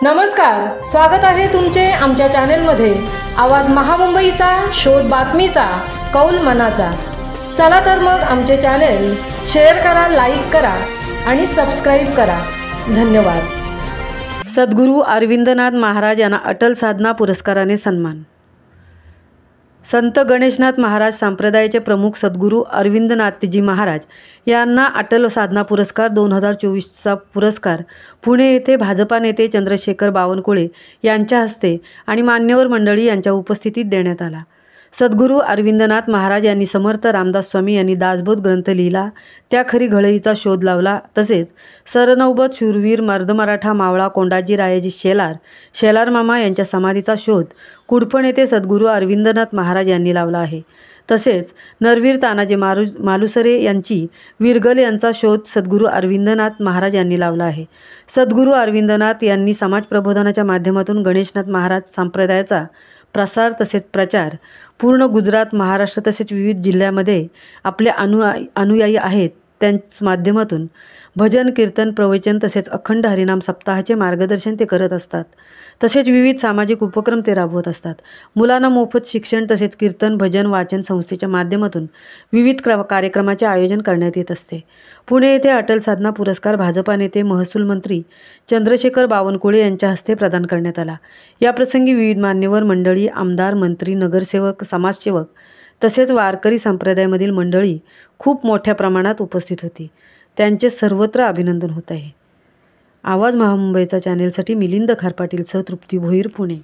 नमस्कार, स्वागत आहे तुमचे आमच्या चॅनेलमध्ये। आवाज महामुंबईचा, शोध बातमीचा, कौल मनाचा। चला तर मग आमचे चॅनेल शेअर करा, लाईक करा आणि सबस्क्राइब करा। धन्यवाद। सद्गुरू अरविंदनाथ महाराज यांना अटल साधना पुरस्काराने सन्मान। संत गणेशनाथ महाराज संप्रदायाचे प्रमुख सद्गुरू अरविंदनाथजी महाराज यांना अटल साधना पुरस्कार 2024चा पुरस्कार पुणे येथे भाजपा नेते चंद्रशेखर बावनकुळे यांच्या हस्ते आणि मान्यवर मंडळी यांच्या उपस्थितीत देण्यात आला। सद्गुरू अरविंदनाथ महाराज यांनी समर्थ रामदास स्वामी यांनी दासबोध ग्रंथ लिहिला, त्या खरी घळईचा शोध लावला। तसेच सरनौबत शूरवीर मर्दमराठा मावळा कोंडाजी रायाजी शेलार मामा यांच्या समाधीचा शोध कुडपण येथे सद्गुरू अरविंदनाथ महाराज यांनी लावला आहे। तसेच नरवीर तानाजी मालुसरे यांची विरगल यांचा शोध सद्गुरू अरविंदनाथ महाराज यांनी लावला आहे। सद्गुरू अरविंदनाथ यांनी समाज प्रबोधनाच्या माध्यमातून गणेशनाथ महाराज संप्रदायाचा प्रसार तसेच प्रचार पूर्ण गुजरात, महाराष्ट्र तसेच विविध जिल्ह्यामध्ये आपले अनुयायी आहेत त्यांच्या माध्यमातून भजन, कीर्तन, प्रवचन तसेच अखंड हरिनाम सप्ताहाचे मार्गदर्शन ते करत असतात। तसेच विविध सामाजिक उपक्रम ते राबवत असतात। मुलांना मोफत शिक्षण तसेच कीर्तन, भजन, वाचन संस्थेच्या माध्यमातून विविध कार्यक्रमाचे आयोजन करण्यात येत असते। पुणे येथे अटल साधना पुरस्कार भाजपा नेते महसूल मंत्री चंद्रशेखर बावनकुळे यांच्या हस्ते प्रदान करण्यात आला। या प्रसंगी विविध मान्यवर मंडळी, आमदार, मंत्री, नगरसेवक, समाजसेवक तसेच वारकरी संप्रदायामधील मंडळी खूप मोठ्या प्रमाणात उपस्थित होती। त्यांचे सर्वत्र अभिनंदन होत आहे। आवाज महामुंबईचा चॅनेलसाठी मिलिंद खारपाटीलसह तृप्ती भोईर, पुणे।